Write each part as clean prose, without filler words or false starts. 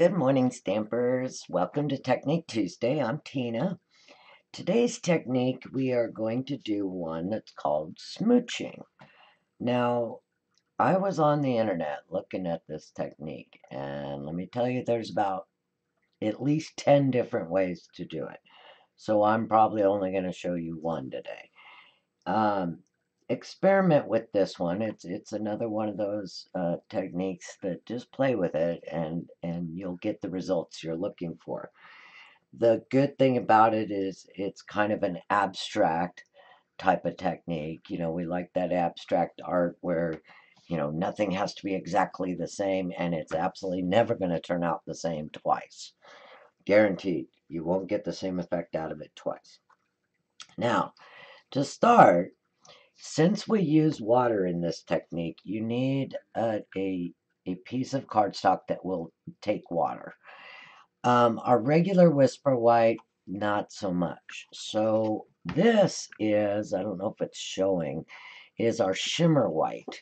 Good morning, Stampers. Welcome to Technique Tuesday. I'm Tina. Today's technique, we are going to do one that's called smooching. Now, I was on the internet looking at this technique, and let me tell you, there's about at least 10 different ways to do it. So I'm probably only going to show you one today. Um, Experiment with this one. It's another one of those techniques that just play with it, and you'll get the results you're looking for. The good thing about it is it's kind of an abstract type of technique. We like that abstract art where, nothing has to be exactly the same, and it's absolutely never going to turn out the same twice. Guaranteed. You won't get the same effect out of it twice. Now, to start, since we use water in this technique, you need a piece of cardstock that will take water. Our regular Whisper White, not so much. So this is, I don't know if it's showing, is our Shimmer White.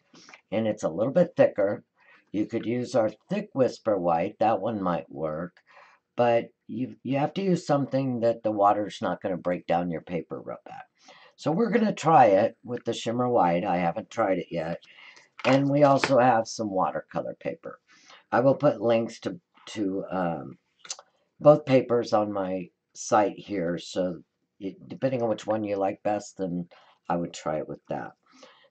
And it's a little bit thicker. You could use our thick Whisper White. That one might work. But you have to use something that the water's not going to break down your paper real bad. So we're going to try it with the Shimmer White. I haven't tried it yet. And we also have some watercolor paper. I will put links to both papers on my site here, so depending on which one you like best, then I would try it with that.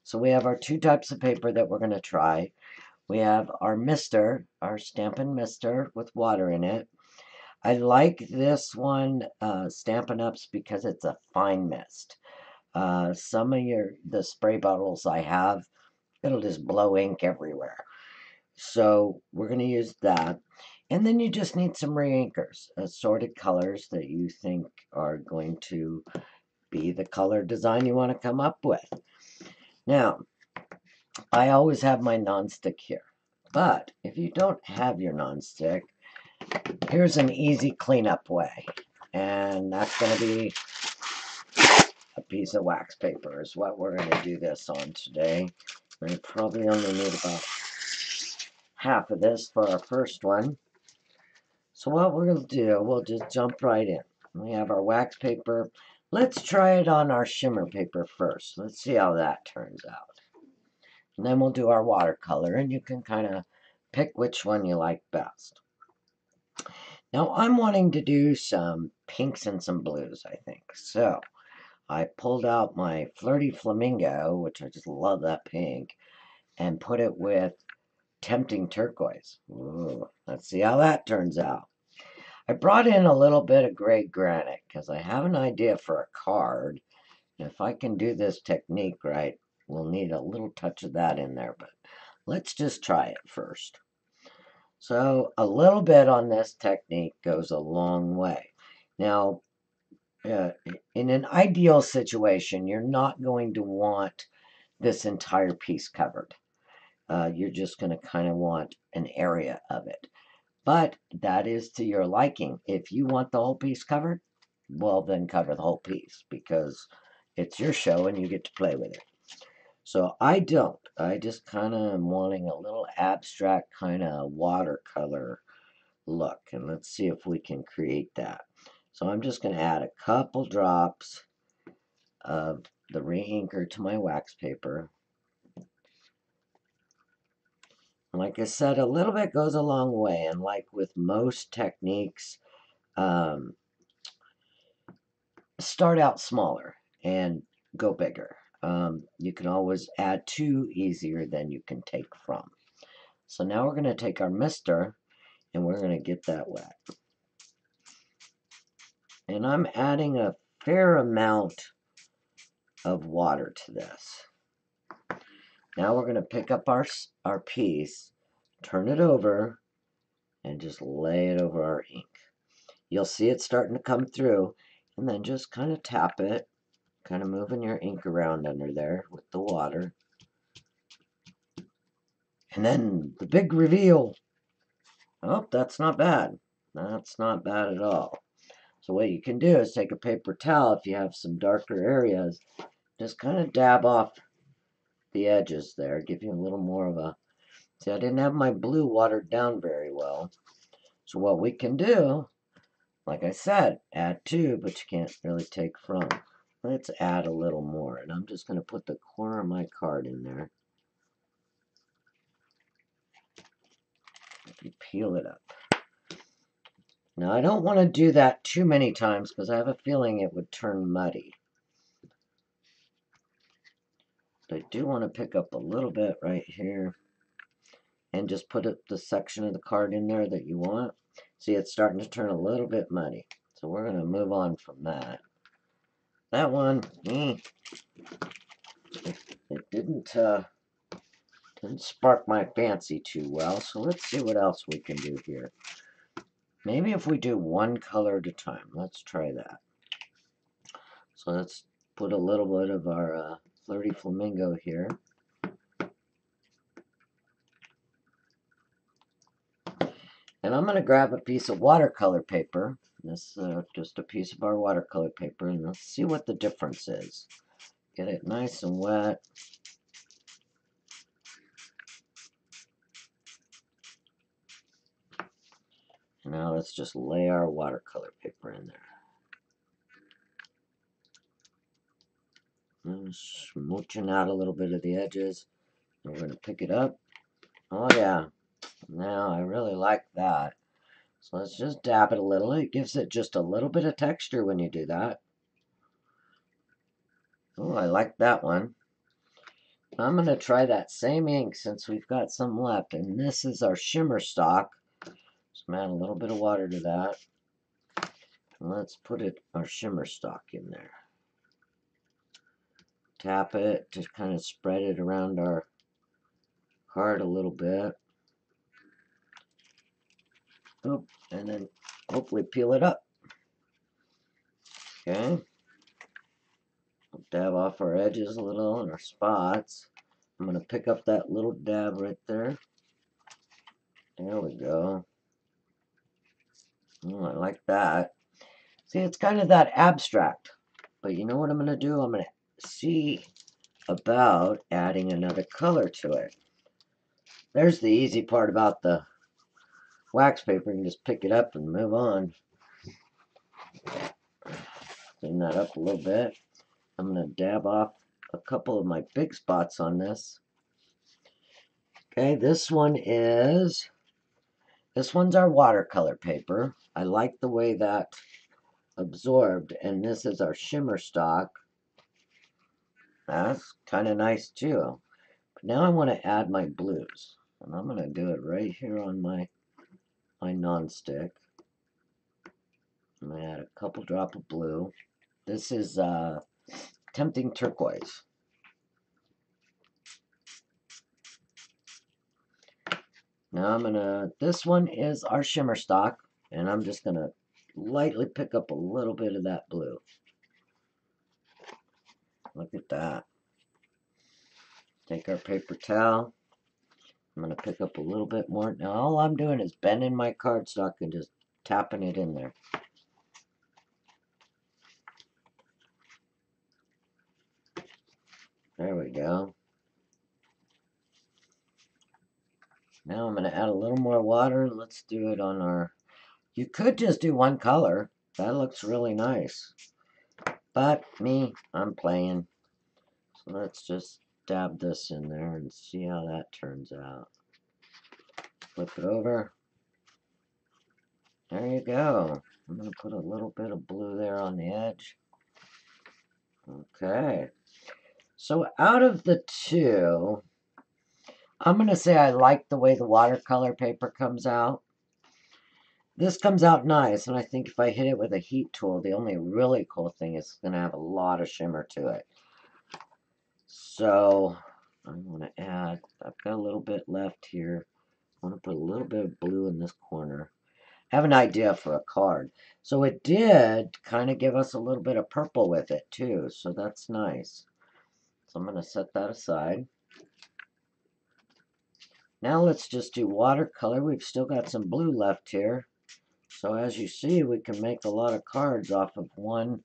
So we have our two types of paper that we're going to try. We have our mister, our Stampin' Mister with water in it. I like this one, Stampin' Ups, because it's a fine mist. Some of the spray bottles I have, it'll just blow ink everywhere. So we're going to use that. And then you just need some reinkers, assorted colors that you think are going to be the color design you want to come up with. Now, I always have my nonstick here. But if you don't have your nonstick, here's an easy cleanup way. And that's going to be a piece of wax paper is what we're going to do this on today. We're going to probably only need about half of this for our first one. So what we're going to do, we'll just jump right in. We have our wax paper. Let's try it on our shimmer paper first. Let's see how that turns out. And then we'll do our watercolor, and you can kind of pick which one you like best. Now I'm wanting to do some pinks and some blues, I think. So I pulled out my Flirty Flamingo, which I just love that pink, and put it with Tempting Turquoise. Ooh, let's see how that turns out. I brought in a little bit of gray granite because I have an idea for a card. And if I can do this technique right, we'll need a little touch of that in there, but let's just try it first. So a little bit on this technique goes a long way. Now, in an ideal situation, you're not going to want this entire piece covered. You're just going to kind of want an area of it. But that is to your liking. If you want the whole piece covered, well, then cover the whole piece because it's your show and you get to play with it. So I don't. I just kind of am wanting a little abstract kind of watercolor look. And let's see if we can create that. So I'm just going to add a couple drops of the reinker to my wax paper. Like I said, a little bit goes a long way. And like with most techniques, start out smaller and go bigger. You can always add to easier than you can take from. So now we're going to take our mister and we're going to get that wet. And I'm adding a fair amount of water to this. Now we're going to pick up our piece, turn it over, and just lay it over our ink. You'll see it starting to come through, and then just kind of tap it, kind of moving your ink around under there with the water. And then the big reveal. Oh, that's not bad. That's not bad at all. So what you can do is take a paper towel if you have some darker areas, just kind of dab off the edges there, give you a little more of a... See, I didn't have my blue watered down very well. So what we can do, like I said, add to, but you can't really take from. Let's add a little more, and I'm just going to put the corner of my card in there. You peel it up. Now I don't want to do that too many times because I have a feeling it would turn muddy. But I do want to pick up a little bit right here and just put the section of the card in there that you want. See, it's starting to turn a little bit muddy. So we're going to move on from that. That one, it didn't spark my fancy too well. So let's see what else we can do here. Maybe if we do one color at a time. Let's try that. So let's put a little bit of our Flirty Flamingo here. And I'm going to grab a piece of watercolor paper. This just a piece of our watercolor paper, and let's see what the difference is. Get it nice and wet. Now let's just lay our watercolor paper in there. And smooching out a little bit of the edges. And we're going to pick it up. Oh yeah, now I really like that. So let's just dab it a little. It gives it just a little bit of texture when you do that. Oh, I like that one. I'm going to try that same ink since we've got some left. And this is our shimmer stock. So I'm add a little bit of water to that. And let's put our shimmer stock in there. Tap it to kind of spread it around our card a little bit. Oop, and then hopefully peel it up. Okay. Dab off our edges a little and our spots. I'm going to pick up that little dab right there. There we go. Oh, I like that. See, it's kind of that abstract. But you know what I'm going to do? I'm going to see about adding another color to it. There's the easy part about the wax paper. You can just pick it up and move on. Clean that up a little bit. I'm going to dab off a couple of my big spots on this. Okay, this one's our watercolor paper. I like the way that absorbed, and this is our shimmer stock. That's kind of nice too. But now I want to add my blues, and I'm going to do it right here on my non-stick. I'm going to add a couple drop of blue. This is Tempting Turquoise. Now this one is our shimmer stock, and I'm just going to lightly pick up a little bit of that blue. Look at that. Take our paper towel. I'm going to pick up a little bit more. Now all I'm doing is bending my cardstock and just tapping it in there. There we go. Now I'm going to add a little more water. Let's do it on our... You could just do one color. That looks really nice. But I'm playing. So let's just dab this in there and see how that turns out. Flip it over. There you go. I'm going to put a little bit of blue there on the edge. Okay. So out of the two, I'm going to say I like the way the watercolor paper comes out. This comes out nice, and I think if I hit it with a heat tool, the only really cool thing is it's going to have a lot of shimmer to it. So I'm going to add, I've got a little bit left here. I want to put a little bit of blue in this corner. I have an idea for a card. So it did kind of give us a little bit of purple with it too, so that's nice. So I'm going to set that aside. Now let's just do watercolor. We've still got some blue left here. So as you see, we can make a lot of cards off of one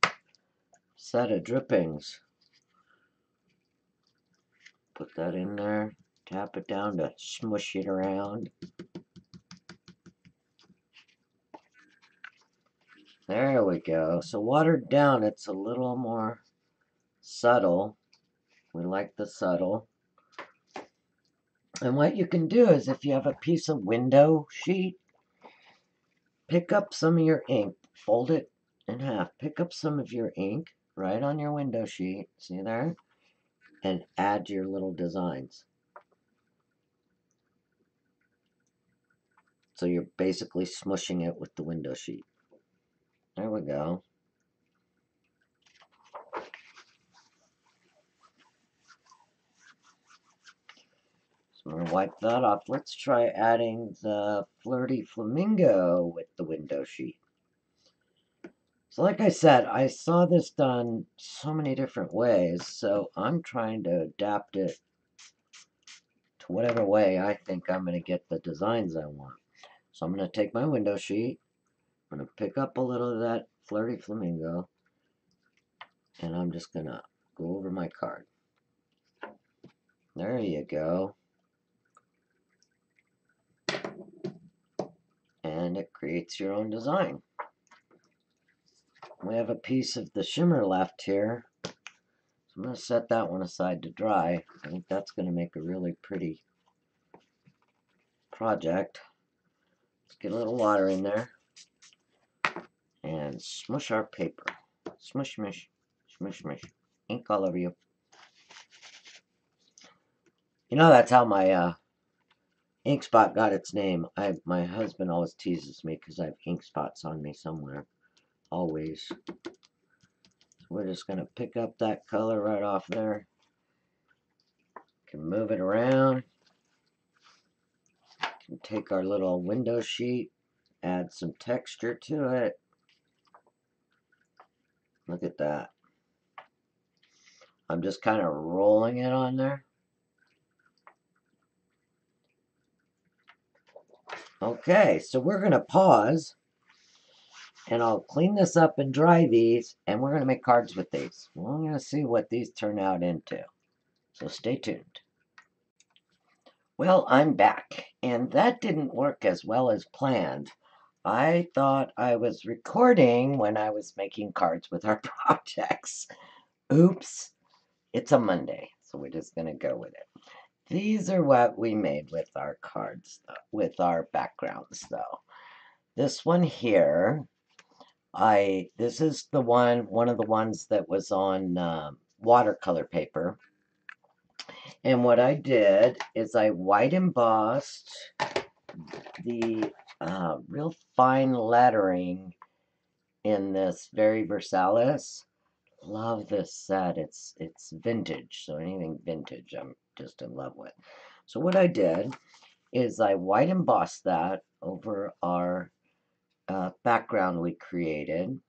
set of drippings. Put that in there. Tap it down to smush it around. There we go. So watered down, it's a little more subtle. We like the subtle. And what you can do is if you have a piece of window sheet, pick up some of your ink, fold it in half, pick up some of your ink right on your window sheet, see there? And add your little designs. So you're basically smushing it with the window sheet. There we go. So I'm going to wipe that off. Let's try adding the flirty flamingo with the window sheet. So like I said, I saw this done so many different ways, so I'm trying to adapt it to whatever way I think I'm going to get the designs I want. So I'm going to take my window sheet, I'm going to pick up a little of that flirty flamingo, and I'm just going to go over my card. There you go. And it creates your own design. We have a piece of the shimmer left here. So I'm going to set that one aside to dry. I think that's going to make a really pretty project. Let's get a little water in there. And smush our paper. Smush, smush, smush, smush. Ink all over you. You know, that's how my ink spot got its name. My husband always teases me because I have ink spots on me somewhere. Always. So we're just going to pick up that color right off there. Can move it around. Can take our little window sheet, add some texture to it. Look at that. I'm just kind of rolling it on there. Okay, so we're going to pause, and I'll clean this up and dry these, and we're going to make cards with these. We're going to see what these turn out into. So stay tuned. Well, I'm back, and that didn't work as well as planned. I thought I was recording when I was making cards with our projects. Oops, it's a Monday, so we're just going to go with it. These are what we made with our cards, with our backgrounds, though. This one here, this is the one of the ones that was on watercolor paper. And what I did is I white embossed the real fine lettering in this very Versailles. Love this set. It's vintage, so anything vintage I'm just in love with. So what I did is I white embossed that over our background we created,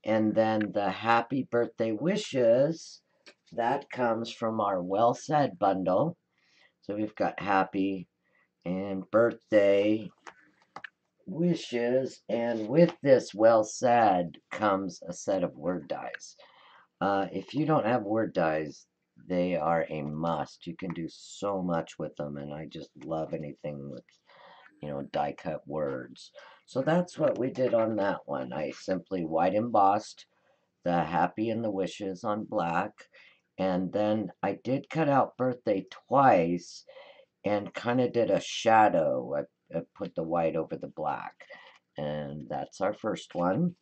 and then the happy birthday wishes, that comes from our well said bundle. So we've got happy and birthday wishes, and with this well said comes a set of word dies. If you don't have word dies, they are a must. You can do so much with them, and I just love anything with, die cut words. So that's what we did on that one. I simply white embossed the happy and the wishes on black, and then I did cut out birthday twice and kind of did a shadow. I put the white over the black, and that's our first one.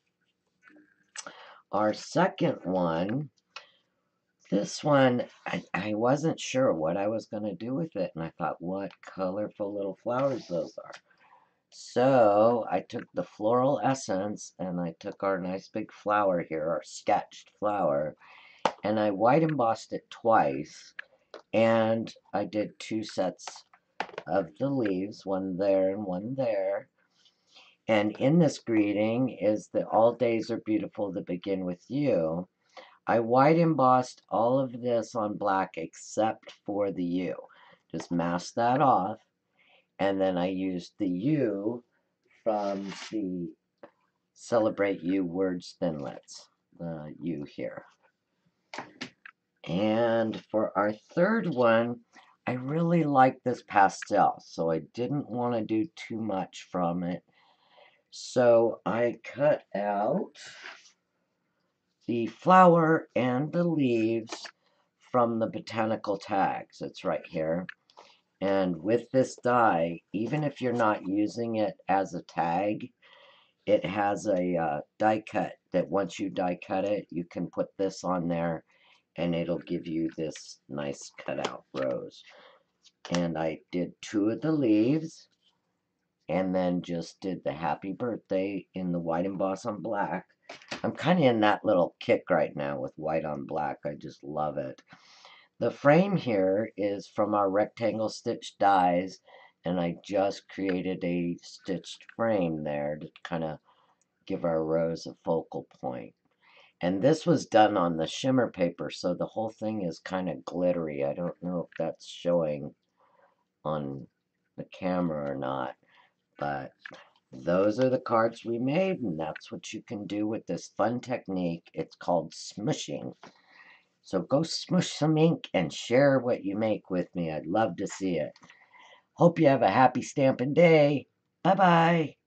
Our second one, this one, I wasn't sure what I was going to do with it, and I thought, what colorful little flowers those are. So I took the floral essence, and I took our nice big flower here, our sketched flower, and I white embossed it twice, and I did two sets of the leaves, one there and one there. And in this greeting is that all days are beautiful that begin with you. I white embossed all of this on black except for the U. Just masked that off, and then I used the U from the Celebrate You Words Thinlits, the U here. And for our third one, I really like this pastel, so I didn't want to do too much from it. So I cut out the flower and the leaves from the botanical tags. It's right here. And with this die, even if you're not using it as a tag, it has a die cut that once you die cut it, you can put this on there and it'll give you this nice cutout rose. And I did 2 of the leaves and then just did the happy birthday in the white emboss on black. I'm kind of in that little kick right now with white on black. I just love it. The frame here is from our rectangle stitch dies, and I just created a stitched frame there to kind of give our rose a focal point. And this was done on the shimmer paper, so the whole thing is kind of glittery. I don't know if that's showing on the camera or not, but those are the cards we made, and that's what you can do with this fun technique. It's called smooshing. So go smoosh some ink and share what you make with me. I'd love to see it. Hope you have a happy stamping day. Bye-bye.